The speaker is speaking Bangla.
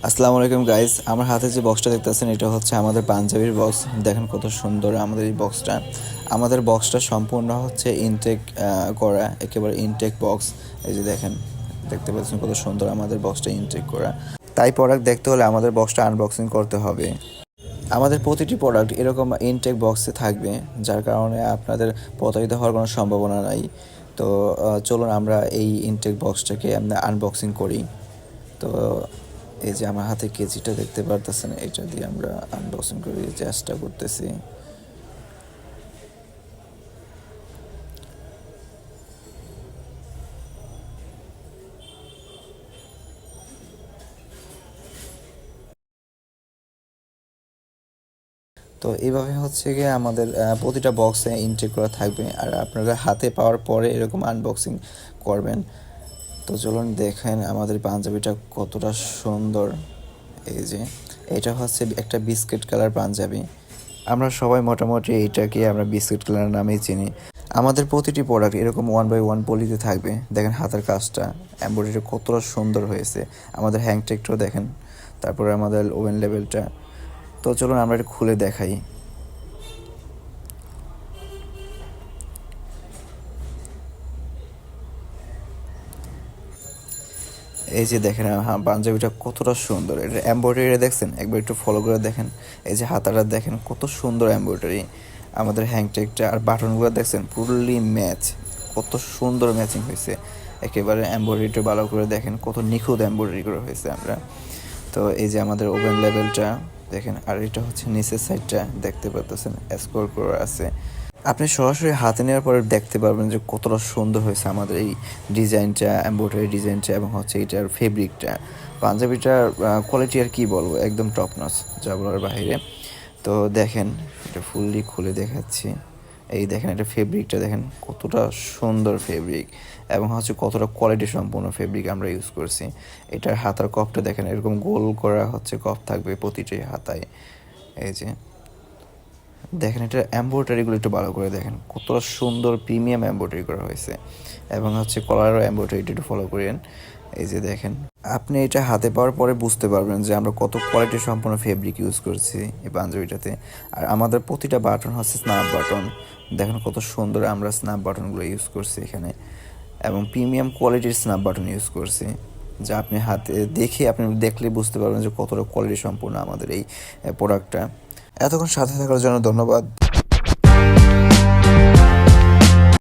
আসসালামু আলাইকুম গাইস, আমার হাতে যে বক্সটা দেখতেছেন এটা হচ্ছে আমাদের পাঞ্জাবির বক্স। দেখেন কত সুন্দর আমাদের এই বক্সটা। আমাদের বক্সটা সম্পূর্ণ হচ্ছে ইনটেক করা, একেবারে ইনটেক বক্স। এই যে দেখেন, দেখতে পাচ্ছেন কত সুন্দর আমাদের বক্সটা ইনটেক করা। তাই প্রোডাক্ট দেখতে হলে আমাদের বক্সটা আনবক্সিং করতে হবে। আমাদের প্রতিটি প্রোডাক্ট এরকম ইনটেক বক্সে থাকবে, যার কারণে আপনাদের প্রতারিত হওয়ার কোনো সম্ভাবনা নাই। তো চলুন আমরা এই ইনটেক বক্সটাকে আমরা আনবক্সিং করি। তো এই যে আমার হাতে কেজিটা দেখতে পারতেছেন, এটা দিয়ে আমরা আনবক্সিং করার চেষ্টা করতেছি। তো এইভাবে হচ্ছে গিয়ে আমাদের প্রতিটা বক্সে ইনটেক করা থাকবে, আর আপনারা হাতে পাওয়ার পরে এরকম আনবক্সিং করবেন। তো চলুন দেখেন আমাদের পাঞ্জাবিটা কতটা সুন্দর। এই যে এটা হচ্ছে একটা বিস্কিট কালার পাঞ্জাবি। আমরা সবাই মোটামুটি এইটাকে আমরা বিস্কিট কালার নামেই চিনি। আমাদের প্রতিটি প্রোডাক্ট এরকম 1 বাই 1 পলিতে থাকবে। দেখেন হাতের কাজটা, এমব্রয়ডারি কতটা সুন্দর হয়েছে। আমাদের হ্যাংটেকটাও দেখেন, তারপরে আমাদের ওভেন লেভেলটা। তো চলুন আমরা এটা খুলে দেখাই। এই যে দেখেন পাঞ্জাবিটা কতটা সুন্দর, এটা এমব্রয়ডারি দেখছেন, একবার একটু ফলো করে দেখেন। এই যে হাতাটা দেখেন কত সুন্দর এমব্রয়ডারি। আমাদের হ্যাংটেকটা আর বাটনগুলো দেখছেন পুরোলি ম্যাচ, কত সুন্দর ম্যাচিং হয়েছে। একেবারে এমব্রয়ডারিটা ভালো করে দেখেন, কত নিখুঁত এমব্রয়ডারি করা হয়েছে আমরা। তো এই যে আমাদের ওভেন লেভেলটা দেখেন, আর এটা হচ্ছে নিচের সাইডটা দেখতে পাচ্ছেন স্কোর করা আছে। আপনি সরাসরি হাতে নেওয়ার পরে দেখতে পারবেন যে কতটা সুন্দর হয়েছে আমাদের এই ডিজাইনটা, এমব্রয়ডারি ডিজাইনটা, এবং হচ্ছে এটার ফেব্রিকটা। পাঞ্জাবিটার কোয়ালিটি আর কি বলবো, একদম টপ নচ, যা বলার বাইরে। তো দেখেন এটা ফুললি খুলে দেখাচ্ছি। এই দেখেন এটা ফেব্রিকটা দেখেন কতটা সুন্দর ফেব্রিক, এবং হচ্ছে কতটা কোয়ালিটি সম্পূর্ণ ফেব্রিক আমরা ইউজ করছি। এটার হাতার কপটা দেখেন, এরকম গোল করা হচ্ছে কপ থাকবে প্রতিটি হাতায়। এই যে দেখেন এটা এমব্রয়ডারিগুলো একটু ভালো করে দেখেন, কতটা সুন্দর প্রিমিয়াম এমব্রয়ডারি করা হয়েছে, এবং হচ্ছে কলারও এমব্রয়ডারিটা একটু ফলো করেন। এই যে দেখেন, আপনি এটা হাতে পাওয়ার পরে বুঝতে পারবেন যে আমরা কত কোয়ালিটি সম্পন্ন ফেব্রিক ইউজ করছি এই পাঞ্জাবিটাতে। আর আমাদের প্রতিটা বাটন হচ্ছে স্ন্যাপ বাটন। দেখেন কত সুন্দর আমরা স্ন্যাপ বাটনগুলো ইউজ করছি এখানে, এবং প্রিমিয়াম কোয়ালিটির স্ন্যাপ বাটন ইউজ করছি, যা আপনি হাতে দেখে আপনি দেখলে বুঝতে পারবেন যে কতটা কোয়ালিটি সম্পূর্ণ আমাদের এই প্রোডাক্টটা। এতক্ষণ সাথে থাকার জন্য ধন্যবাদ।